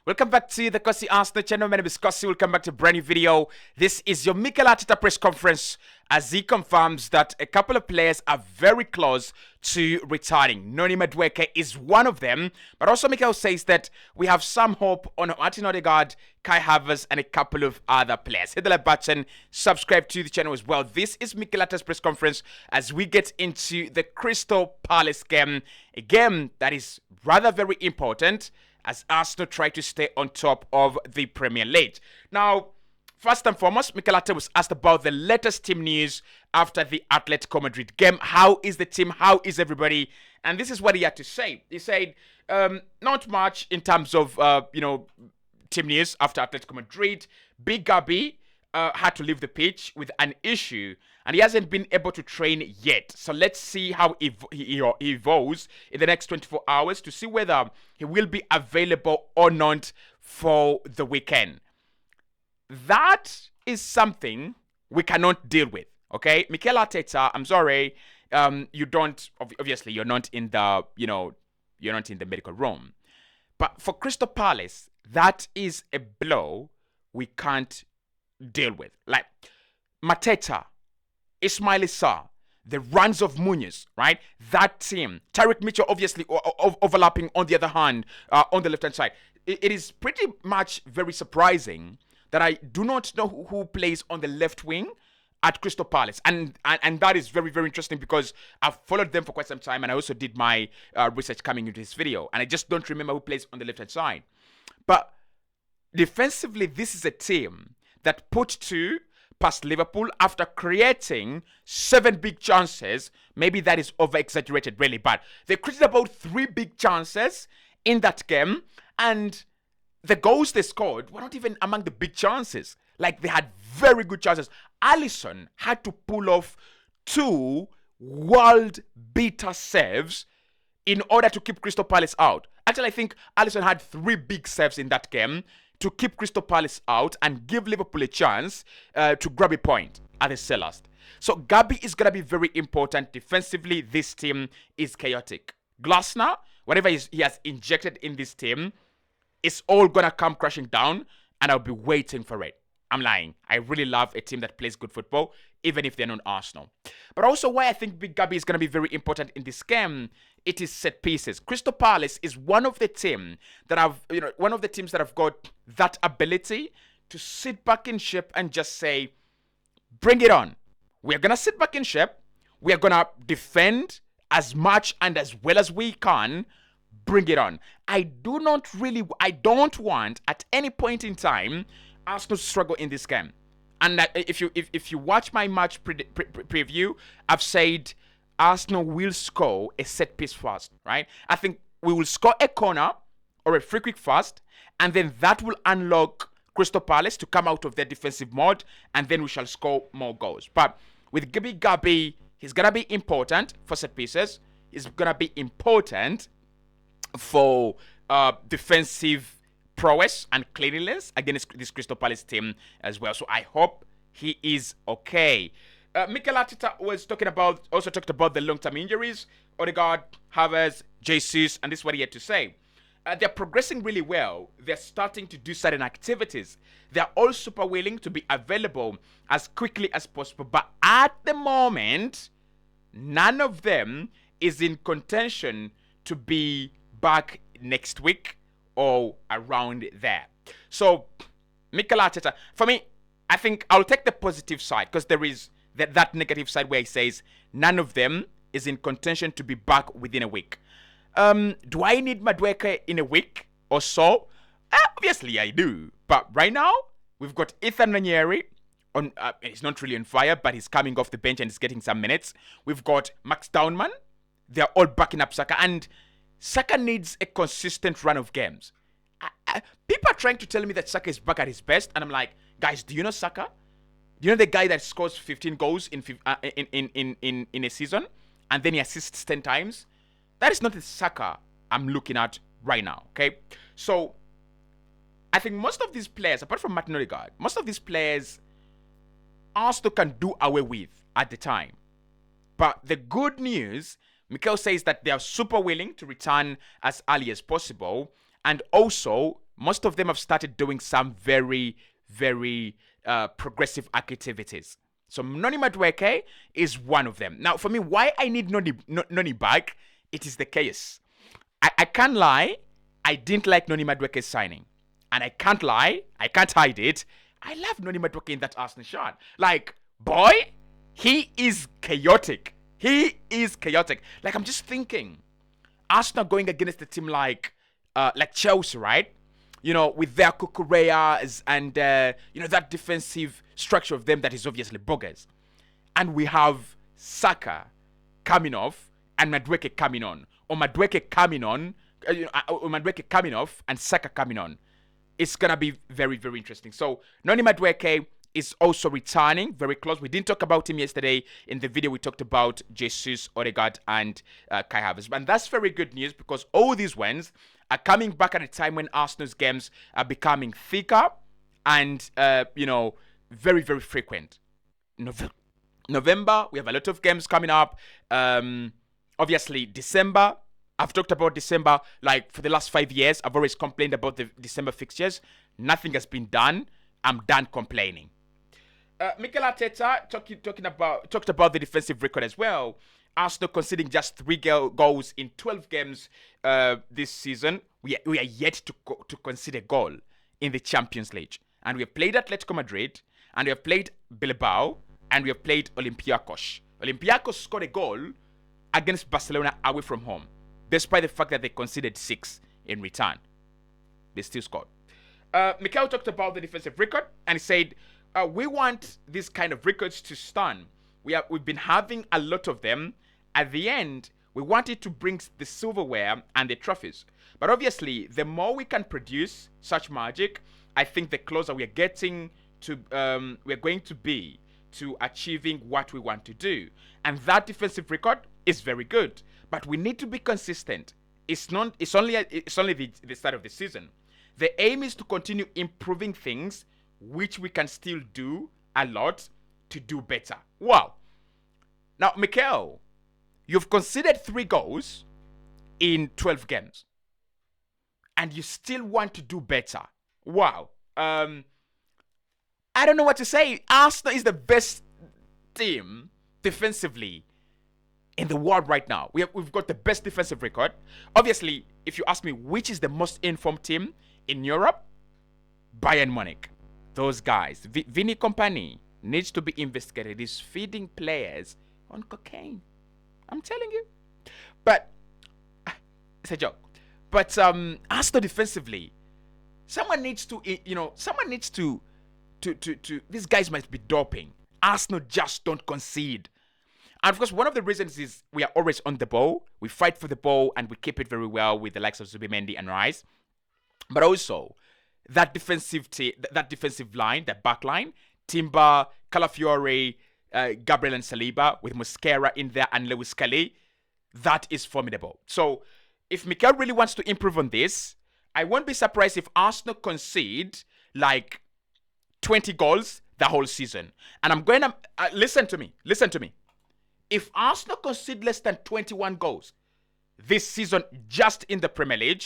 Welcome back to the Cossy Arsenal channel. My name is Cossy. Welcome back to a brand new video. This is your Mikel Arteta press conference as he confirms that a couple of players are very close to retiring. Noni Madueke is one of them, but also Mikel says that we have some hope on Martin Odegaard, Kai Havertz, and a couple of other players. Hit the like button, subscribe to the channel as well. This is Mikel Arteta's press conference as we get into the Crystal Palace game, a game that is rather very important as Arsenal try to stay on top of the Premier League. Now, first and foremost, Mikel Arteta was asked about the latest team news after the Atletico Madrid game. How is the team? How is everybody? And this is what he had to say. He said, not much in terms of, team news after Atletico Madrid. Big Gabi had to leave the pitch with an issue, and he hasn't been able to train yet. So let's see how he evolves in the next 24 hours to see whether he will be available or not for the weekend. That is something we cannot deal with, okay? Mikel Arteta, I'm sorry, obviously you're not in the, you're not in the medical room. But for Crystal Palace, that is a blow we can't deal with. Like Mateta, Ismail Sarr, the runs of Munoz, right? That team. Tyrick Mitchell obviously overlapping on the other hand, on the left-hand side. It is pretty much very surprising that I do not know who plays on the left wing at Crystal Palace. And that is very, very interesting because I've followed them for quite some time and I also did my research coming into this video. And I just don't remember who plays on the left-hand side. But defensively, this is a team that put two past Liverpool after creating 7 big chances. Maybe that is over-exaggerated, really, but they created about 3 big chances in that game, and the goals they scored were not even among the big chances. Like, they had very good chances. Alisson had to pull off 2 world-beater saves in order to keep Crystal Palace out. Actually, I think Alisson had 3 big saves in that game to keep Crystal Palace out and give Liverpool a chance to grab a point at the Selhurst. So Gabi is going to be very important. Defensively, this team is chaotic. Glasner, whatever he has injected in this team, is all going to come crashing down, and I'll be waiting for it. I'm lying. I really love a team that plays good football, even if they're not Arsenal. But also why I think Big Gabi is going to be very important in this game, it is set pieces. Crystal Palace is one of the teams that have got that ability to sit back in shape and just say, bring it on. We're going to sit back in shape. We're going to defend as much and as well as we can. Bring it on. I don't want at any point in time Arsenal to struggle in this game. And if you watch my match preview, I've said Arsenal will score a set piece first, right? I think we will score a corner or a free kick first, and then that will unlock Crystal Palace to come out of their defensive mode, and then we shall score more goals. But with Gabi, he's going to be important for set pieces. He's going to be important for defensive prowess and cleanliness against this Crystal Palace team as well. So I hope he is okay. Mikel Arteta also talked about the long-term injuries. Odegaard, Havertz, Jesus, and this is what he had to say. They're progressing really well. They're starting to do certain activities. They're all super willing to be available as quickly as possible. But at the moment, none of them is in contention to be back next week or around there. So, Mikel Arteta, for me, I think I'll take the positive side because there is that negative side where he says none of them is in contention to be back within a week. Do I need Madueke in a week or so? Obviously, I do. But right now, we've got Ethan Ranieri on. He's not really on fire, but he's coming off the bench and he's getting some minutes. We've got Max Downman. They're all backing up Saka, and Saka needs a consistent run of games. People are trying to tell me that Saka is back at his best, and I'm like, guys, do you know Saka? Do you know the guy that scores 15 goals in a season and then he assists 10 times? That is not the Saka I'm looking at right now, okay? So, I think most of these players, apart from Martin Odegaard, most of these players Arsenal can do away with at the time. But the good news, Mikel says that they are super willing to return as early as possible. And also, most of them have started doing some very, very progressive activities. So Noni Madueke is one of them. Now, for me, why I need Noni back, it is the case. I can't lie, I didn't like Noni Madueke's signing. And I can't lie, I can't hide it. I love Noni Madueke in that Arsenal shot. Like, boy, he is chaotic. He is chaotic. Like, I'm just thinking, Arsenal going against a team like Chelsea, right? You know, with their Kukureyas and, that defensive structure of them that is obviously bogus. And we have Saka coming off and Madueke coming on. Or Madueke coming on, or Madueke coming off and Saka coming on. It's going to be very, very interesting. So, Noni Madueke is also returning very close. We didn't talk about him yesterday. In the video, we talked about Jesus, Odegaard, and Kai Havertz. And that's very good news because all these wins are coming back at a time when Arsenal's games are becoming thicker and, very, very frequent. November, we have a lot of games coming up. Obviously, December. I've talked about December, like, for the last 5 years. I've always complained about the December fixtures. Nothing has been done. I'm done complaining. Mikel Arteta talked about the defensive record as well. Arsenal conceding just 3 goals in 12 games this season. We are yet to concede a goal in the Champions League. And we have played Atletico Madrid, and we have played Bilbao, and we have played Olympiacos. Olympiacos scored a goal against Barcelona away from home, despite the fact that they conceded 6 in return. They still scored. Mikel talked about the defensive record, and he said, we want these kind of records to stand. We've been having a lot of them. At the end, we wanted to bring the silverware and the trophies. But obviously, the more we can produce such magic, I think the closer we are getting to, we're going to be to achieving what we want to do. And that defensive record is very good. But we need to be consistent. It's only the start of the season. The aim is to continue improving things, which we can still do a lot to do better. Wow. Now, Mikel, you've conceded 3 goals in 12 games. And you still want to do better. Wow. I don't know what to say. Arsenal is the best team defensively in the world right now. We've got the best defensive record. Obviously, if you ask me which is the most informed team in Europe, Bayern Munich. Those guys. Vini Company needs to be investigated. He's feeding players on cocaine. I'm telling you. But it's a joke. But Arsenal defensively, someone needs to, these guys must be doping. Arsenal just don't concede. And of course, one of the reasons is we are always on the ball. We fight for the ball and we keep it very well with the likes of Zubimendi and Rice. But also, that defensive line, that back line, Timber, Calafiore, Gabriel and Saliba, with Mosquera in there and Lewis Kelly, that is formidable. So, if Mikel really wants to improve on this, I won't be surprised if Arsenal concede like 20 goals the whole season. And I'm going to, listen to me. If Arsenal concede less than 21 goals this season just in the Premier League,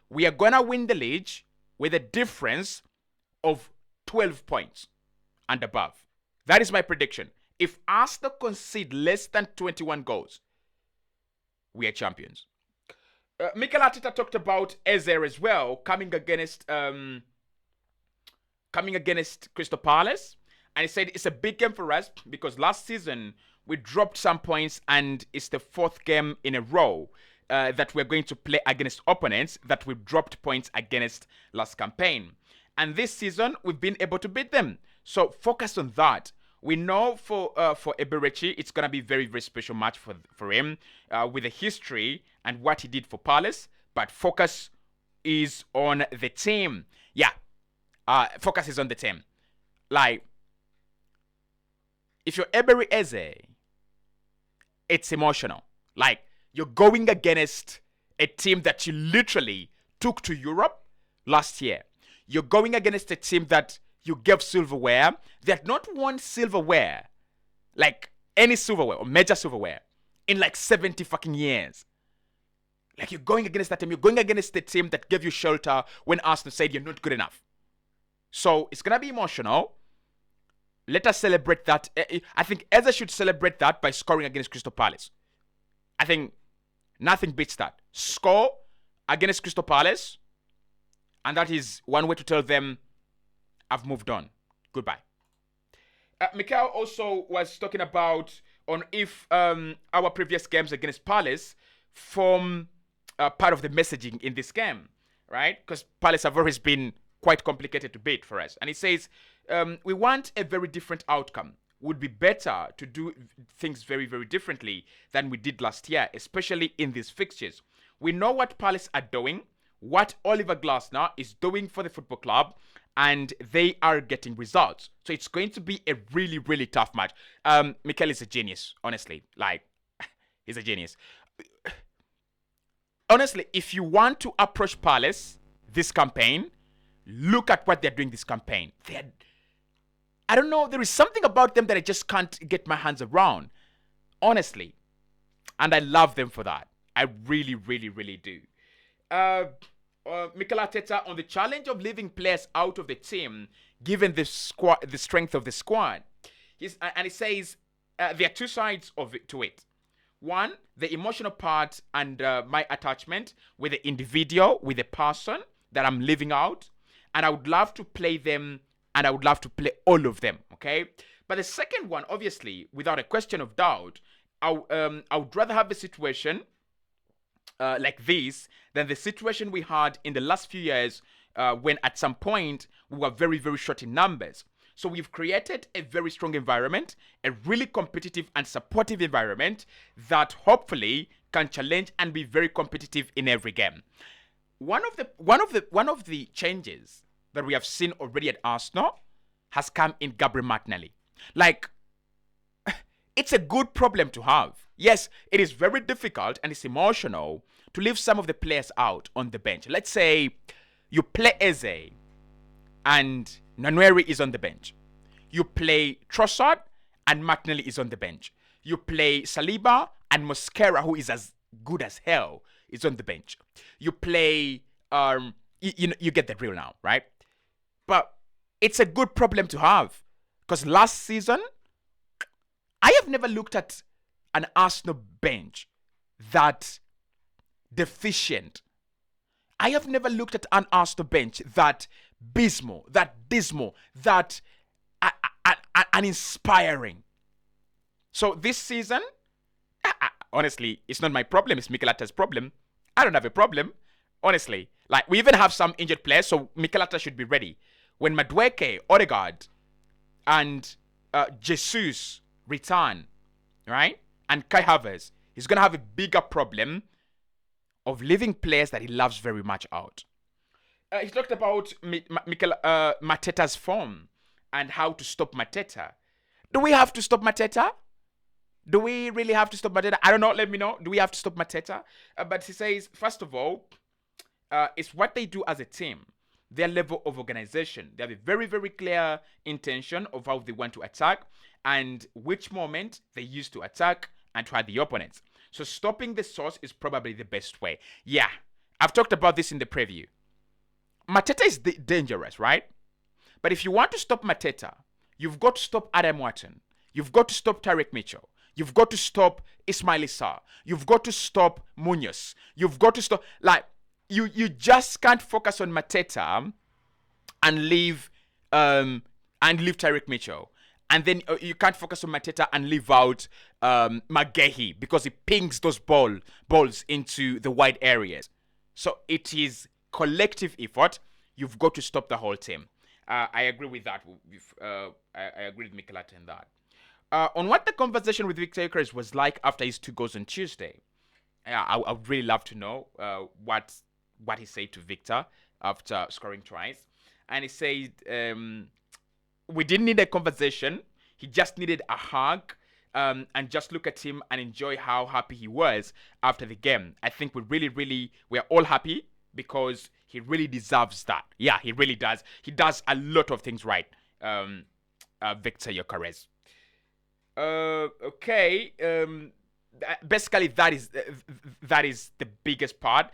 we are going to win the league with a difference of 12 points and above. That is my prediction. If Arsenal concede less than 21 goals, we are champions. Mikel Arteta talked about Eze as well, coming against Crystal Palace. And he said it's a big game for us because last season we dropped some points and it's the 4th game in a row that we're going to play against opponents that we've dropped points against last campaign. And this season, we've been able to beat them. So focus on that. We know for Eberechi, it's going to be a very, very special match for him with the history and what he did for Palace. But focus is on the team. Yeah, focus is on the team. Like, if you're Ebery Eze, it's emotional. Like, you're going against a team that you literally took to Europe last year. You're going against a team that you gave silverware. They had not won silverware, like any silverware or major silverware, in like 70 fucking years. Like, you're going against that team. You're going against the team that gave you shelter when Arsenal said you're not good enough. So it's going to be emotional. Let us celebrate that. I think Eze should celebrate that by scoring against Crystal Palace. I think nothing beats that. Score against Crystal Palace, and that is one way to tell them, I've moved on. Goodbye. Mikel also was talking about on if our previous games against Palace form part of the messaging in this game, right? Because Palace have always been quite complicated to beat for us. And he says, we want a very different outcome. Would be better to do things very, very differently than we did last year, especially in these fixtures. We know what Palace are doing, what Oliver Glasner is doing for the football club, and they are getting results. So it's going to be a really, really tough match. Mikel is a genius, honestly. Like, he's a genius. Honestly, if you want to approach Palace this campaign, look at what they're doing this campaign. I don't know, there is something about them that I just can't get my hands around. Honestly. And I love them for that. I really, really, really do. Mikel Arteta on the challenge of leaving players out of the team, given the strength of the squad. He says there are two sides to it. One, the emotional part and my attachment with the individual, with the person that I'm leaving out. And I would love to play them, and I would love to play all of them, okay? But the second one, obviously, without a question of doubt, I would rather have a situation like this than the situation we had in the last few years when at some point we were very, very short in numbers. So we've created a very strong environment, a really competitive and supportive environment that hopefully can challenge and be very competitive in every game. One of the changes that we have seen already at Arsenal has come in Gabriel Martinelli. Like, it's a good problem to have. Yes, it is very difficult and it's emotional to leave some of the players out on the bench. Let's say you play Eze and Noni is on the bench. You play Trossard and Martinelli is on the bench. You play Saliba and Mosquera, who is as good as hell, is on the bench. You play, you get the drill now, right? But it's a good problem to have. Because last season, I have never looked at an Arsenal bench that deficient. I have never looked at an Arsenal bench that dismal, that uninspiring. So this season, honestly, it's not my problem. It's Mikel Arteta's problem. I don't have a problem, honestly. Like, we even have some injured players, so Mikel Arteta should be ready. When Madueke, Odegaard, and Jesus return, right? And Kai Havertz, he's going to have a bigger problem of leaving players that he loves very much out. He talked about Mateta's form and how to stop Mateta. Do we have to stop Mateta? Do we really have to stop Mateta? I don't know. Let me know. Do we have to stop Mateta? But he says, first of all, it's what they do as a team. Their level of organization. They have a very, very clear intention of how they want to attack and which moment they use to attack and try the opponents. So stopping the source is probably the best way. Yeah, I've talked about this in the preview. Mateta is dangerous, right? But if you want to stop Mateta, you've got to stop Adam Watson. You've got to stop Tyreek Mitchell. You've got to stop Ismail Issa. You've got to stop Munoz. You've got to stop... Like, you just can't focus on Mateta and leave Tyreek Mitchell. And then you can't focus on Mateta and leave out McGahey because he pings those balls into the wide areas. So it is collective effort. You've got to stop the whole team. I agree with that. I agree with Mikel Arteta in that. On what the conversation with Victor Gyokeres was like after his 2 goals on Tuesday, I would really love to know what he said to Victor after scoring twice. And he said, we didn't need a conversation. He just needed a hug and just look at him and enjoy how happy he was after the game. I think we're all happy because he really deserves that. Yeah, he really does. He does a lot of things right, Victor Gyokeres. Okay. basically that is the biggest part.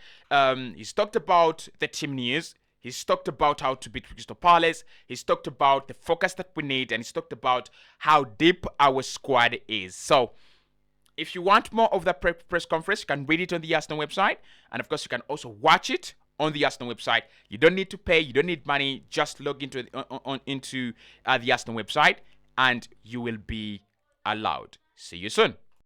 He's talked about the team news. He's talked about how to beat Crystal Palace. He's talked about the focus that we need, and he's talked about how deep our squad is. So, if you want more of that press conference, you can read it on the Arsenal website, and of course, you can also watch it on the Arsenal website. You don't need to pay. You don't need money. Just log into the Arsenal website, and you will be allowed. See you soon.